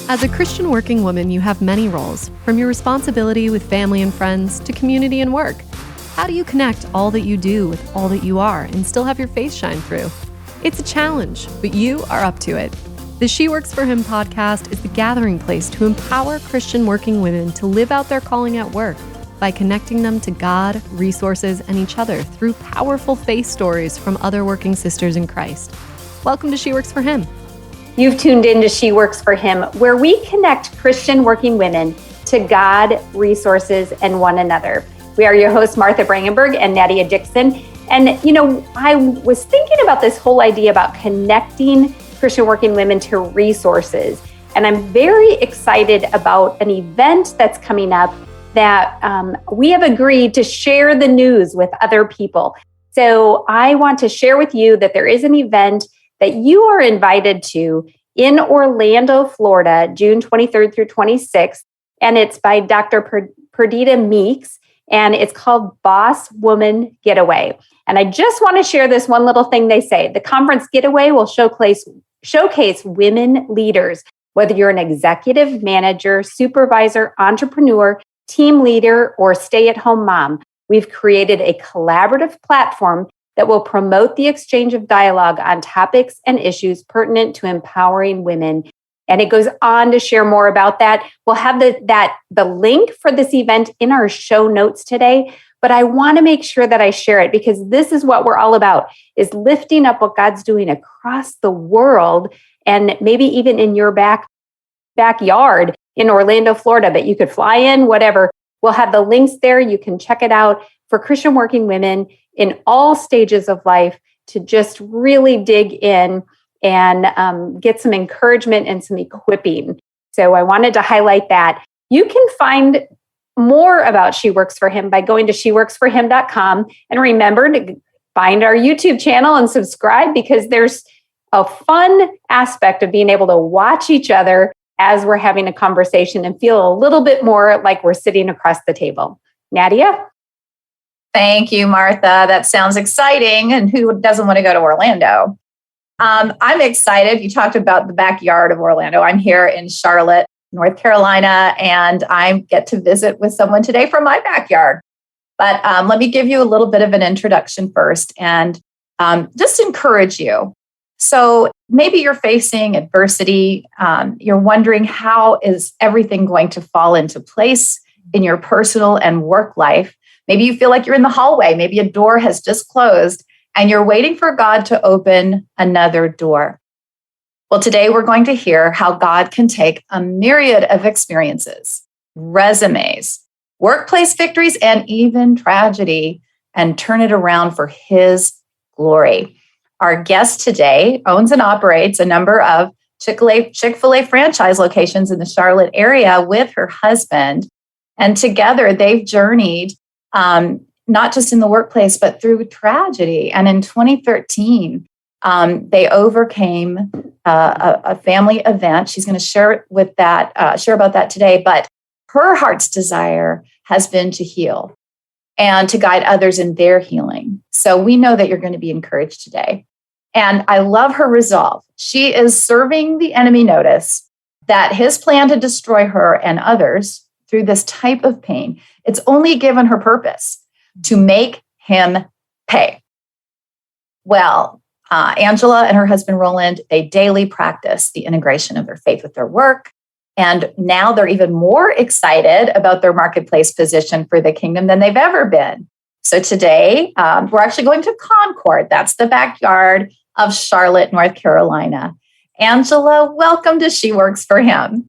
As a Christian working woman, you have many roles, from your responsibility with family and friends to community and work. How do you connect all that you do with all that you are and still have your faith shine through? It's a challenge, but you are up to it. The She Works for Him podcast is the gathering place to empower Christian working women to live out their calling at work by connecting them to God, resources, and each other through powerful faith stories from other working sisters in Christ. Welcome to She Works for Him. You've tuned in to She Works for Him, where we connect Christian working women to God, resources, and one another. We are your hosts, Martha Brangenberg and Nadia Dixon. And, I was thinking about this whole idea about connecting Christian working women to resources. And I'm very excited about an event that's coming up that we have agreed to share the news with other people. So I want to share with you that there is an event that you are invited to in Orlando, Florida, June 23rd through 26th. And it's by Dr. Perdita Meeks, and it's called Boss Woman Getaway. And I just want to share this one little thing they say. The conference Getaway will showcase women leaders, whether you're an executive, manager, supervisor, entrepreneur, team leader, or stay-at-home mom. We've created a collaborative platform that will promote the exchange of dialogue on topics and issues pertinent to empowering women. And it goes on to share more about that. We'll have the link for this event in our show notes today, but I want to make sure that I share it because this is what we're all about, is lifting up what God's doing across the world and maybe even in your backyard in Orlando, Florida, but you could fly in, whatever. We'll have the links there. You can check it out for Christian working women in all stages of life to just really dig in and get some encouragement and some equipping. So I wanted to highlight that. You can find more about She Works for Him by going to sheworksforhim.com. And remember to find our YouTube channel and subscribe because there's a fun aspect of being able to watch each other as we're having a conversation and feel a little bit more like we're sitting across the table. Nadia? Thank you, Martha. That sounds exciting. And who doesn't want to go to Orlando? I'm excited. You talked about the backyard of Orlando. I'm here in Charlotte, North Carolina, and I get to visit with someone today from my backyard. But let me give you a little bit of an introduction first and just encourage you. So maybe you're facing adversity. You're wondering how is everything going to fall into place in your personal and work life. Maybe you feel like you're in the hallway. Maybe a door has just closed and you're waiting for God to open another door. Well, today we're going to hear how God can take a myriad of experiences, resumes, workplace victories, and even tragedy and turn it around for His glory. Our guest today owns and operates a number of Chik-Fil-A franchise locations in the Charlotte area with her husband. And together they've journeyed not just in the workplace, but through tragedy. And in 2013, they overcame a family event. She's going to share about that today. But her heart's desire has been to heal and to guide others in their healing. So we know that you're going to be encouraged today. And I love her resolve. She is serving the enemy notice that his plan to destroy her and others through this type of pain, it's only given her purpose to make him pay. Well, Angela and her husband, Roland, they daily practice the integration of their faith with their work. And now they're even more excited about their marketplace position for the kingdom than they've ever been. So today, we're actually going to Concord. That's the backyard of Charlotte, North Carolina. Angela, welcome to She Works for Him.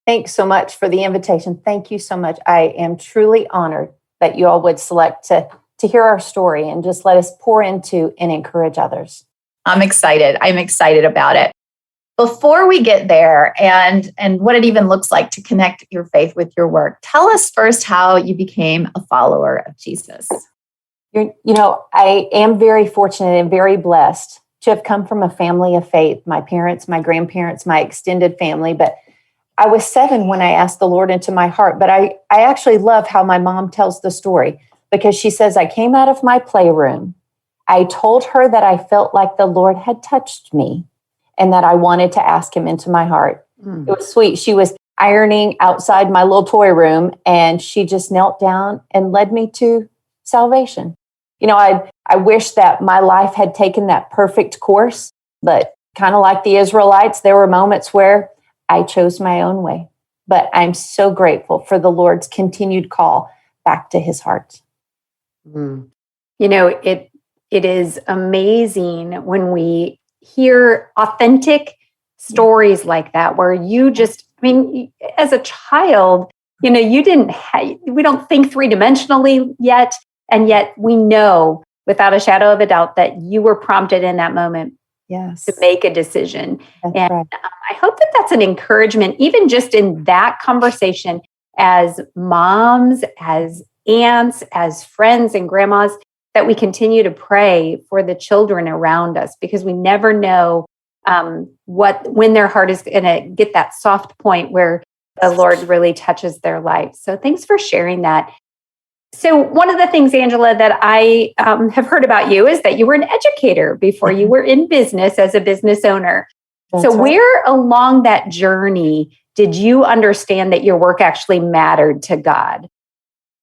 Thanks so much for the invitation. Thank you so much. I am truly honored that you all would select to hear our story and just let us pour into and encourage others. I'm excited. I'm excited about it. Before we get there and what it even looks like to connect your faith with your work, tell us first how you became a follower of Jesus. I am very fortunate and very blessed to have come from a family of faith. My parents, my grandparents, my extended family. But I was 7 when I asked the Lord into my heart. But I actually love how my mom tells the story because she says, I came out of my playroom. I told her that I felt like the Lord had touched me and that I wanted to ask Him into my heart. It was sweet. She was ironing outside my little toy room, and she just knelt down and led me to salvation. I wish that my life had taken that perfect course, but kind of like the Israelites, there were moments where I chose my own way. But I'm so grateful for the Lord's continued call back to his heart. It is amazing when we hear authentic stories like that, where you just, as a child, we don't think three-dimensionally yet. And yet we know without a shadow of a doubt that you were prompted in that moment to make a decision. That's right. I hope that that's an encouragement, even just in that conversation, as moms, as aunts, as friends and grandmas, that we continue to pray for the children around us, because we never know when their heart is going to get that soft point where the Lord really touches their life. So thanks for sharing that. So one of the things, Angela, that I have heard about you is that you were an educator before you were in business as a business owner. That's so right. Where along that journey did you understand that your work actually mattered to God?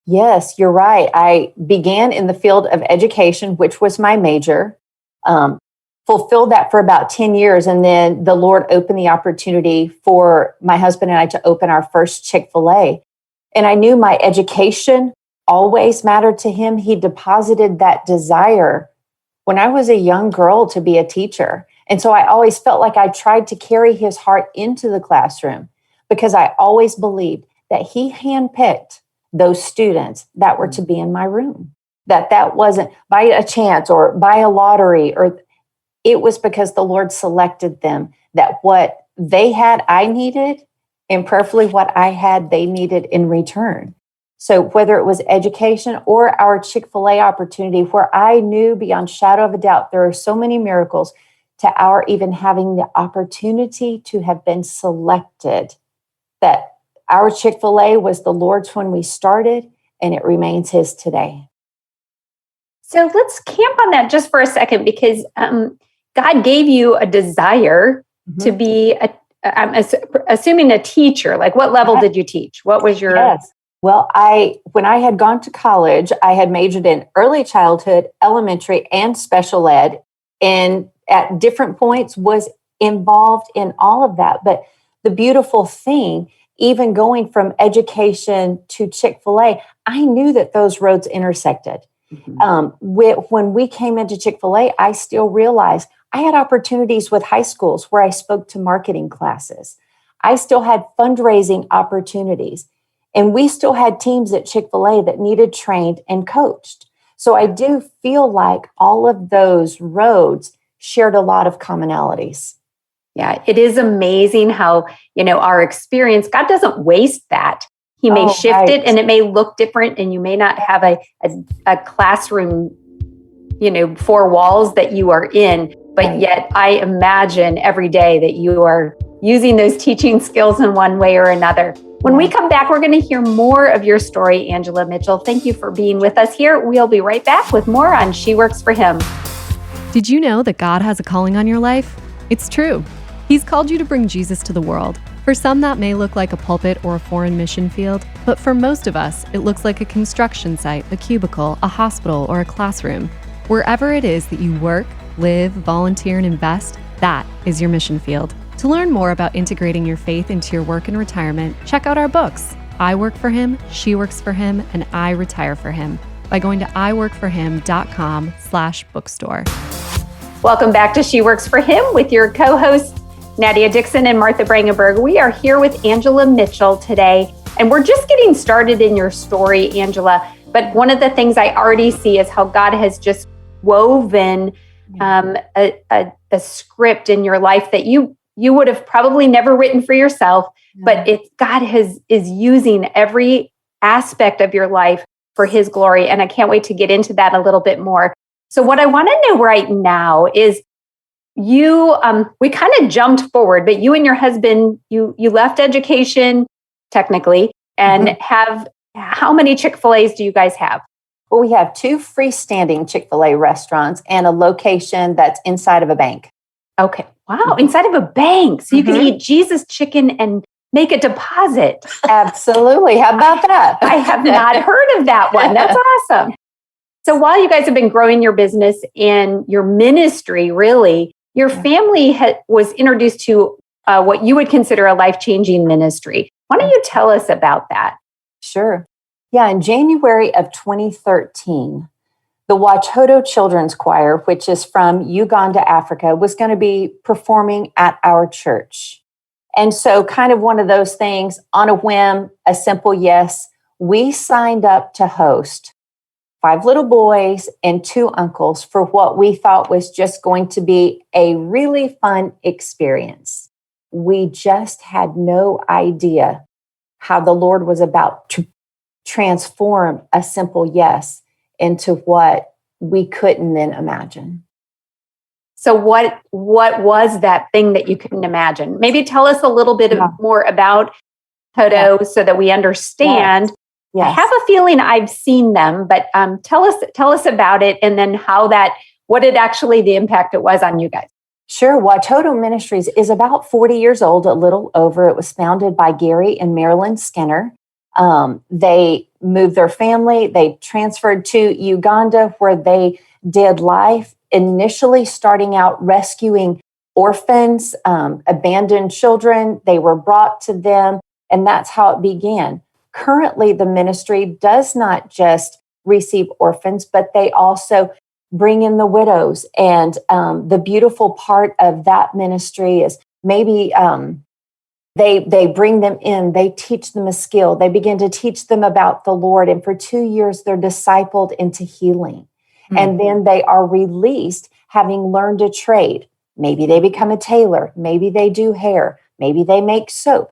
Yes, you're right. I began in the field of education, which was my major, fulfilled that for about 10 years. And then the Lord opened the opportunity for my husband and I to open our first Chik-Fil-A. And I knew my education always mattered to him. He deposited that desire when I was a young girl to be a teacher. And so I always felt like I tried to carry his heart into the classroom, because I always believed that he handpicked those students that were to be in my room, that wasn't by a chance or by a lottery, or it was because the Lord selected them, that what they had, I needed, and prayerfully what I had, they needed in return. So whether it was education or our Chik-Fil-A opportunity, where I knew beyond shadow of a doubt, there are so many miracles, to our even having the opportunity to have been selected, that our Chik-Fil-A was the Lord's when we started, and it remains his today. So let's camp on that just for a second, because God gave you a desire to be, I'm assuming, a teacher. Like, what level did you teach? What was your... Yes. Well, when I had gone to college, I had majored in early childhood, elementary, and special ed, and at different points was involved in all of that. But the beautiful thing, even going from education to Chik-Fil-A, I knew that those roads intersected. When we came into Chik-Fil-A, I still realized I had opportunities with high schools where I spoke to marketing classes. I still had fundraising opportunities. And we still had teams at Chik-Fil-A that needed trained and coached. So I do feel like all of those roads shared a lot of commonalities. Yeah, it is amazing how, our experience, God doesn't waste that. He may shift it, and it may look different, and you may not have a classroom, 4 walls that you are in, but yet I imagine every day that you are using those teaching skills in one way or another. When we come back, we're going to hear more of your story, Angela Mitchell. Thank you for being with us here. We'll be right back with more on She Works for Him. Did you know that God has a calling on your life? It's true. He's called you to bring Jesus to the world. For some, that may look like a pulpit or a foreign mission field, but for most of us, it looks like a construction site, a cubicle, a hospital, or a classroom. Wherever it is that you work, live, volunteer, and invest, that is your mission field. To learn more about integrating your faith into your work and retirement, check out our books, I Work for Him, She Works for Him, and I Retire for Him, by going to iworkforhim.com/bookstore. Welcome back to She Works for Him with your co-hosts, Nadia Dixon and Martha Brangenberg. We are here with Angela Mitchell today, and we're just getting started in your story, Angela. But one of the things I already see is how God has just woven a script in your life that you would have probably never written for yourself, but God is using every aspect of your life for His glory. And I can't wait to get into that a little bit more. So what I want to know right now is we kind of jumped forward, but you and your husband, you left education technically, and how many Chik-Fil-A's do you guys have? Well, we have 2 freestanding Chik-Fil-A restaurants and a location that's inside of a bank. Okay. Wow, inside of a bank. So you can eat Jesus chicken and make a deposit. Absolutely. How about that? I have not heard of that one. That's awesome. So while you guys have been growing your business and your ministry, really, your family was introduced to what you would consider a life-changing ministry. Why don't you tell us about that? Sure. Yeah, in January of 2013, the Watoto Children's Choir, which is from Uganda, Africa, was going to be performing at our church. And so kind of one of those things, on a whim, a simple yes, we signed up to host 5 little boys and 2 uncles for what we thought was just going to be a really fun experience. We just had no idea how the Lord was about to transform a simple yes into what we couldn't then imagine. So what was that thing that you couldn't imagine? Maybe tell us a little bit more about Toto so that we understand. Yes. I have a feeling I've seen them, but tell us about it, and then what it actually, the impact it was on you guys. Sure. Toto Ministries is about 40 years old, a little over. It was founded by Gary and Marilyn Skinner. They moved their family. They transferred to Uganda, where they did life, initially starting out rescuing orphans, abandoned children. They were brought to them, and that's how it began. Currently, the ministry does not just receive orphans, but they also bring in the widows. And the beautiful part of that ministry is maybe they bring them in, they teach them a skill, they begin to teach them about the Lord. And for 2 years, they're discipled into healing. Mm-hmm. And then they are released, having learned a trade. Maybe they become a tailor, maybe they do hair, maybe they make soap.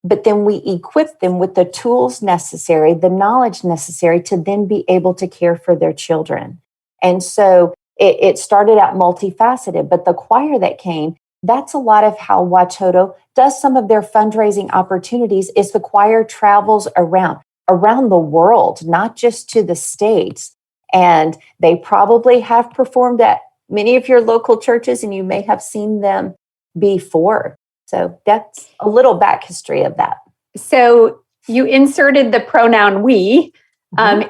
But then we equip them with the tools necessary, the knowledge necessary to then be able to care for their children. And so it started out multifaceted, but the choir that came, that's a lot of how Watoto does some of their fundraising opportunities. Is the choir travels around the world, not just to the States. And they probably have performed at many of your local churches, and you may have seen them before. So that's a little back history of that. So you inserted the pronoun we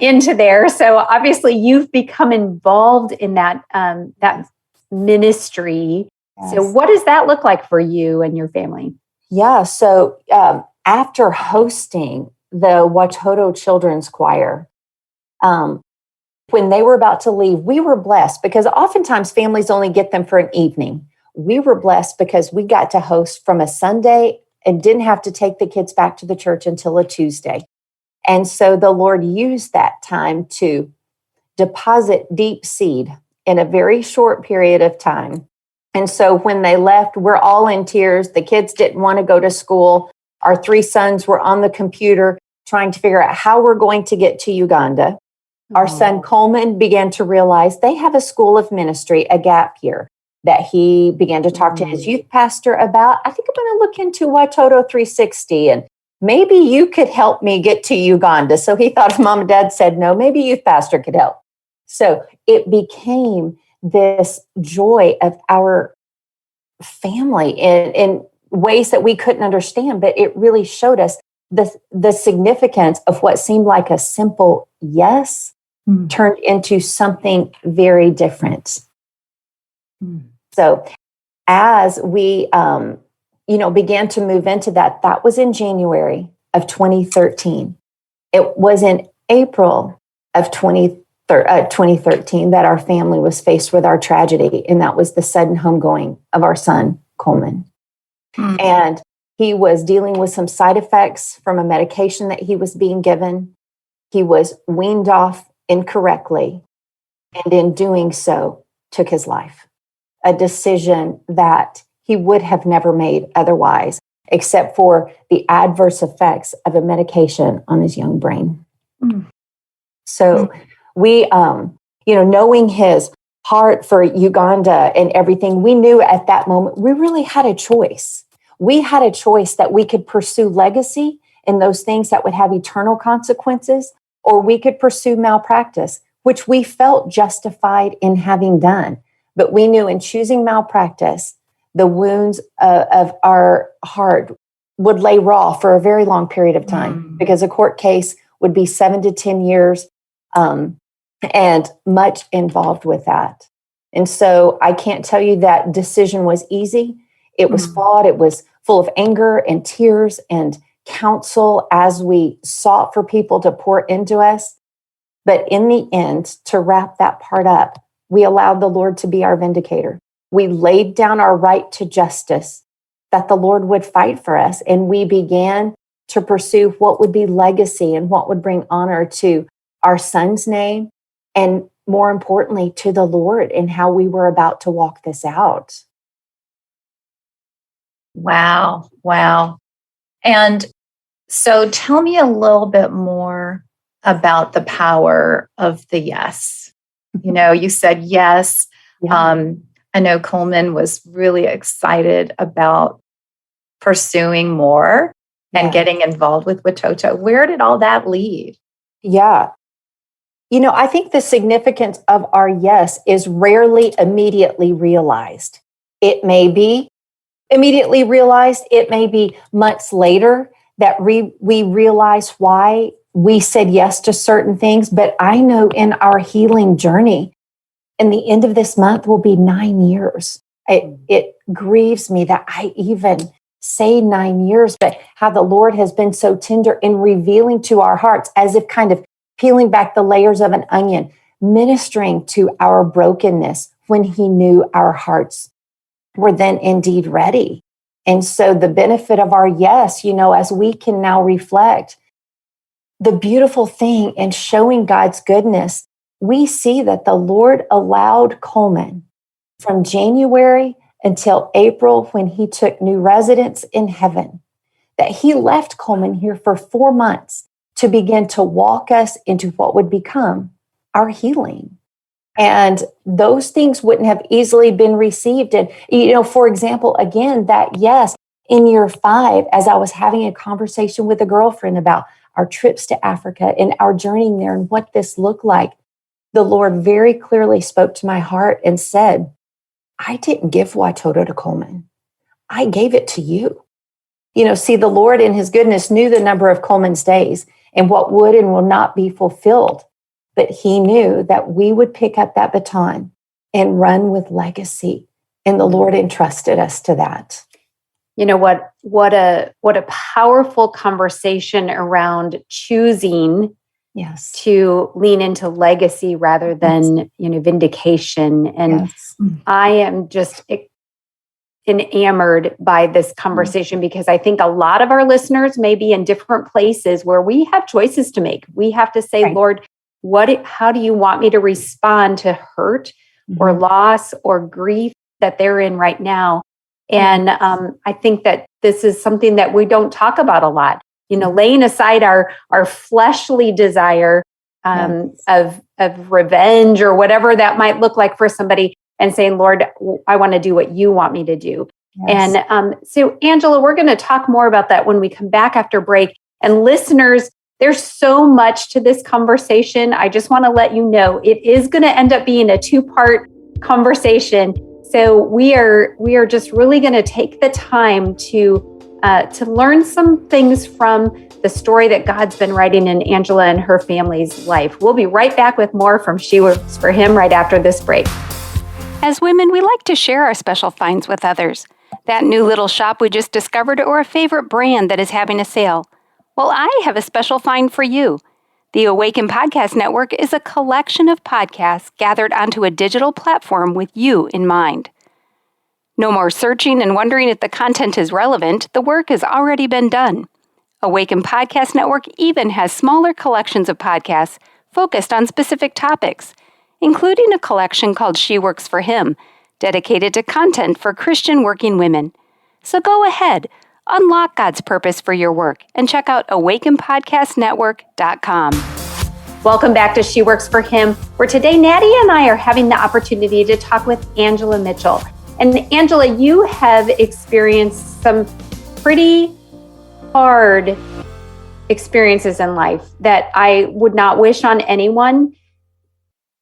into there. So obviously you've become involved in that ministry. Yes. So what does that look like for you and your family? Yeah. So after hosting the Watoto Children's Choir, when they were about to leave, we were blessed because oftentimes families only get them for an evening. We were blessed because we got to host from a Sunday and didn't have to take the kids back to the church until a Tuesday. And so the Lord used that time to deposit deep seed in a very short period of time. And so when they left, we're all in tears. The kids didn't want to go to school. Our 3 sons were on the computer trying to figure out how we're going to get to Uganda. Our son Coleman began to realize they have a school of ministry, a gap year, that he began to talk to his youth pastor about. I think I'm going to look into Watoto 360, and maybe you could help me get to Uganda. So he thought if mom and dad said no, maybe youth pastor could help. So it became this joy of our family in ways that we couldn't understand, but it really showed us the significance of what seemed like a simple yes turned into something very different. So as we, began to move into that was in January of 2013. It was in April of 2013 that our family was faced with our tragedy, and that was the sudden homegoing of our son, Coleman. And he was dealing with some side effects from a medication that he was being given. He was weaned off incorrectly, and in doing so, took his life. A decision that he would have never made otherwise, except for the adverse effects of a medication on his young brain. So we, knowing his heart for Uganda and everything, we knew at that moment we really had a choice. We had a choice that we could pursue legacy and those things that would have eternal consequences, or we could pursue malpractice, which we felt justified in having done. But we knew in choosing malpractice the wounds of our heart would lay raw for a very long period of time because a court case would be 7 to 10 years and much involved with that. And so I can't tell you that decision was easy. It was fought. It was full of anger and tears and counsel as we sought for people to pour into us. But in the end, to wrap that part up, we allowed the Lord to be our vindicator. We laid down our right to justice, that the Lord would fight for us. And we began to pursue what would be legacy and what would bring honor to our son's name, and more importantly, to the Lord and how we were about to walk this out. Wow. And so tell me a little bit more about the power of the yes. You said yes. Yeah. I know Coleman was really excited about pursuing more and getting involved with Watoto. Where did all that lead? Yeah. I think the significance of our yes is rarely immediately realized. It may be immediately realized. It may be months later that we realize why we said yes to certain things. But I know in our healing journey, in the end of this month will be 9 years. It grieves me that I even say 9 years, but how the Lord has been so tender in revealing to our hearts, as if kind of peeling back the layers of an onion, ministering to our brokenness when he knew our hearts were then indeed ready. And so the benefit of our yes, as we can now reflect, the beautiful thing in showing God's goodness, we see that the Lord allowed Coleman from January until April, when he took new residence in heaven, that he left Coleman here for 4 months to begin to walk us into what would become our healing. And those things wouldn't have easily been received. And, for example, again, that yes, in year 5, as I was having a conversation with a girlfriend about our trips to Africa and our journey there and what this looked like, the Lord very clearly spoke to my heart and said, I didn't give Watoto to Coleman. I gave it to you. See, the Lord in his goodness knew the number of Coleman's days and what would and will not be fulfilled. But he knew that we would pick up that baton and run with legacy. And the Lord entrusted us to that. What a powerful conversation around choosing to lean into legacy rather than, vindication. And I am just enamored by this conversation because I think a lot of our listeners may be in different places where we have choices to make. We have to say, Lord, how do you want me to respond to hurt or loss or grief that they're in right now? And I think that this is something that we don't talk about a lot. Laying aside our fleshly desire of revenge or whatever that might look like for somebody, and saying, Lord, I want to do what you want me to do. Yes. And so, Angela, we're going to talk more about that when we come back after break. And listeners, there's so much to this conversation. I just want to let you know it is going to end up being a 2-part conversation. So we are just really going to take the time to learn some things from the story that God's been writing in Angela and her family's life. We'll be right back with more from She Works for Him right after this break. As women, we like to share our special finds with others. That new little shop we just discovered or a favorite brand that is having a sale. Well, I have a special find for you. The Awaken Podcast Network is a collection of podcasts gathered onto a digital platform with you in mind. No more searching and wondering if the content is relevant. The work has already been done. Awaken Podcast Network even has smaller collections of podcasts focused on specific topics, including a collection called She Works for Him, dedicated to content for Christian working women. So go ahead, unlock God's purpose for your work, and check out awakenpodcastnetwork.com. Welcome back to She Works for Him, where today Natty and I are having the opportunity to talk with Angela Mitchell. And Angela, you have experienced some pretty hard experiences in life that I would not wish on anyone.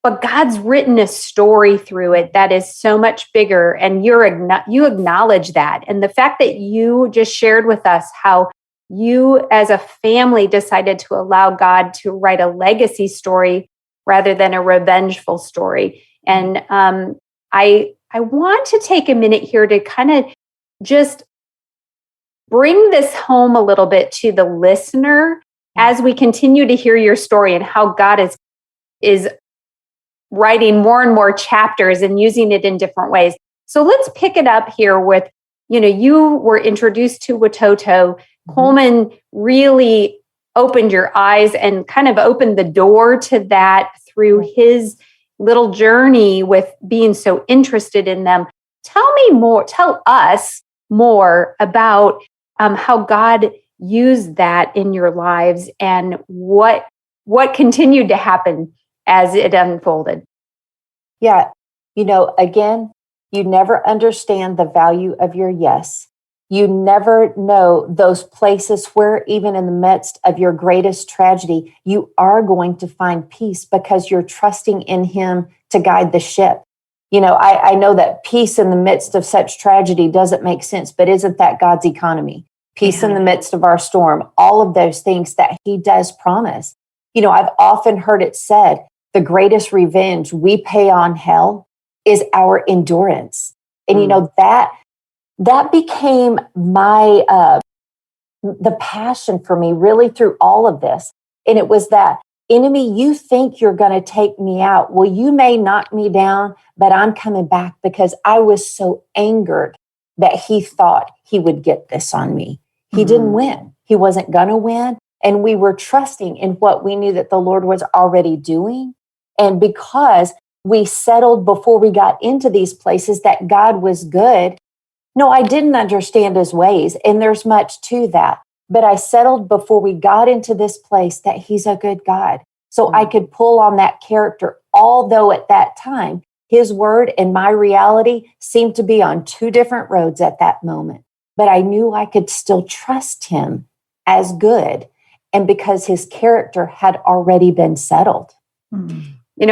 but God's written a story through it that is so much bigger. And you acknowledge that. And the fact that you just shared with us how you as a family decided to allow God to write a legacy story rather than a revengeful story. And I want to take a minute here to kind of just bring this home a little bit to the listener as we continue to hear your story and how God is writing more and more chapters and using it in different ways. So let's pick it up here with, you were introduced to Watoto. Coleman really opened your eyes and kind of opened the door to that through his little journey with being so interested in them. Tell us more about how God used that in your lives and what continued to happen as it unfolded. Yeah. Again, you never understand the value of your yes. You never know those places where even in the midst of your greatest tragedy, you are going to find peace because you're trusting in him to guide the ship. I know that peace in the midst of such tragedy doesn't make sense, but isn't that God's economy? Peace in the midst of our storm, all of those things that he does promise. I've often heard it said, the greatest revenge we pay on hell is our endurance. And that became my the passion for me really through all of this. And it was that, enemy, you think you're going to take me out. Well, you may knock me down, but I'm coming back, because I was so angered that he thought he would get this on me. He didn't win. He wasn't going to win. And we were trusting in what we knew that the Lord was already doing. And because we settled before we got into these places that God was good. No, I didn't understand his ways, and there's much to that. But I settled before we got into this place that he's a good God. So I could pull on that character, although at that time, his word and my reality seemed to be on two different roads at that moment. But I knew I could still trust him as good, and because his character had already been settled.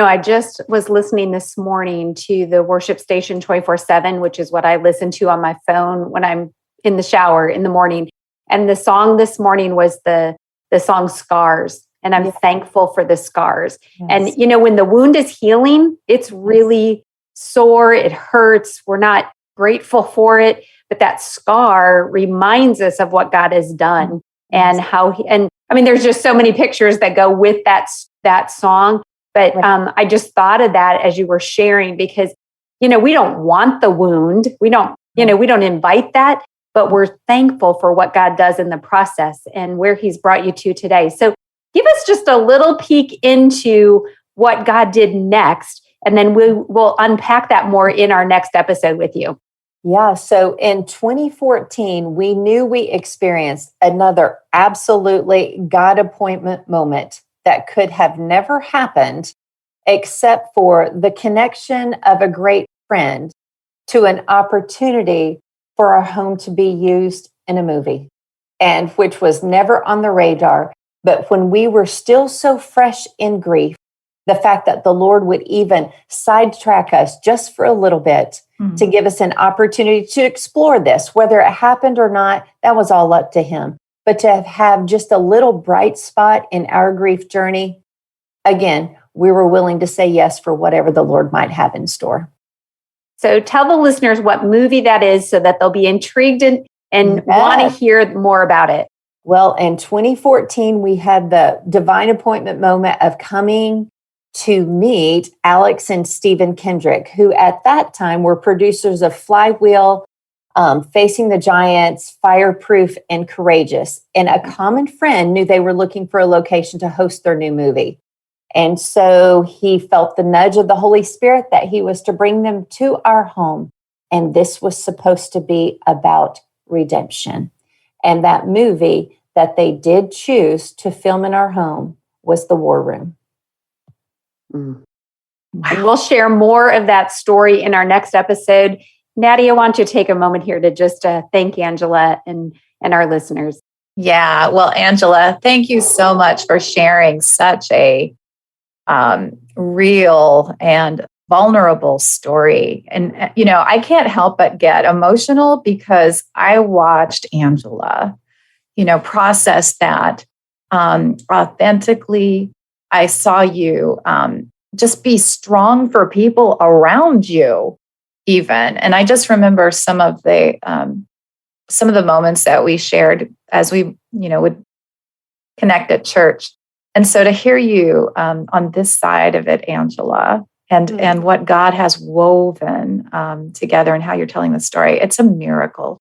I just was listening this morning to the worship station 24/7, which is what I listen to on my phone when I'm in the shower in the morning. And the song this morning was the song Scars. And I'm thankful for the scars. Yes. And, when the wound is healing, it's really sore. It hurts. We're not grateful for it. But that scar reminds us of what God has done and how there's just so many pictures that go with that song. But I just thought of that as you were sharing, because, we don't want the wound. We don't invite that, but we're thankful for what God does in the process and where he's brought you to today. So give us just a little peek into what God did next, and then we'll unpack that more in our next episode with you. Yeah. So in 2014, we knew we experienced another absolutely God appointment moment that could have never happened except for the connection of a great friend to an opportunity for our home to be used in a movie, and which was never on the radar. But when we were still so fresh in grief, the fact that the Lord would even sidetrack us just for a little bit to give us an opportunity to explore this, whether it happened or not, that was all up to him. But to have just a little bright spot in our grief journey, again, we were willing to say yes for whatever the Lord might have in store. So tell the listeners what movie that is so that they'll be intrigued and want to hear more about it. Well, in 2014, we had the divine appointment moment of coming to meet Alex and Stephen Kendrick, who at that time were producers of Flywheel, Facing the Giants, Fireproof, and Courageous. And a common friend knew they were looking for a location to host their new movie. And so he felt the nudge of the Holy Spirit that he was to bring them to our home. And this was supposed to be about redemption. And that movie that they did choose to film in our home was The War Room. And we'll share more of that story in our next episode. Nadia, I want you to take a moment here to just thank Angela and our listeners. Yeah, well, Angela, thank you so much for sharing such a real and vulnerable story. And, I can't help but get emotional because I watched Angela, process that authentically. I saw you just be strong for people around you, even. And I just remember some of the moments that we shared as we, would connect at church. And so to hear you on this side of it, Angela, and what God has woven together and how you're telling the story, it's a miracle.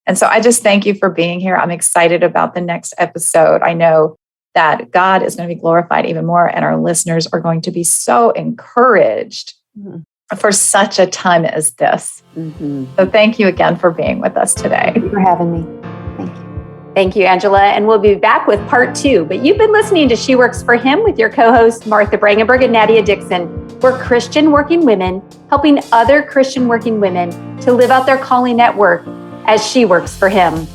And so I just thank you for being here. I'm excited about the next episode. I know that God is going to be glorified even more, and our listeners are going to be so encouraged for such a time as this. So thank you again for being with us today. Thank you for having me. Thank you. Thank you, Angela. And we'll be back with part 2. But you've been listening to She Works for Him with your co-hosts, Martha Brangenberg and Nadia Dixon. We're Christian working women helping other Christian working women to live out their calling at work as she works for Him.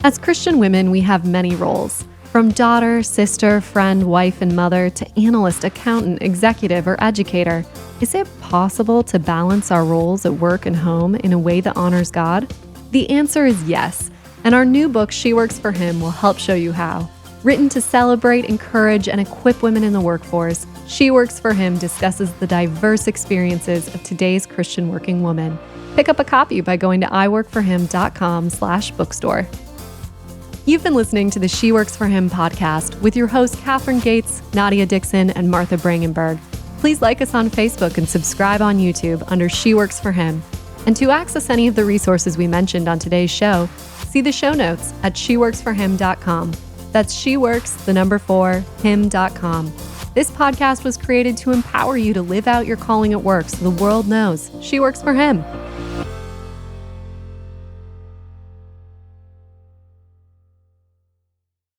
As Christian women, we have many roles. From daughter, sister, friend, wife, and mother to analyst, accountant, executive, or educator. Is it possible to balance our roles at work and home in a way that honors God? The answer is yes. And our new book, She Works for Him, will help show you how. Written to celebrate, encourage, and equip women in the workforce, She Works for Him discusses the diverse experiences of today's Christian working woman. Pick up a copy by going to iworkforhim.com/bookstore. You've been listening to the She Works for Him podcast with your hosts, Catherine Gates, Nadia Dixon, and Martha Brangenberg. Please like us on Facebook and subscribe on YouTube under She Works for Him. And to access any of the resources we mentioned on today's show, see the show notes at sheworksforhim.com. That's sheworks4him.com. This podcast was created to empower you to live out your calling at work so the world knows she works for Him.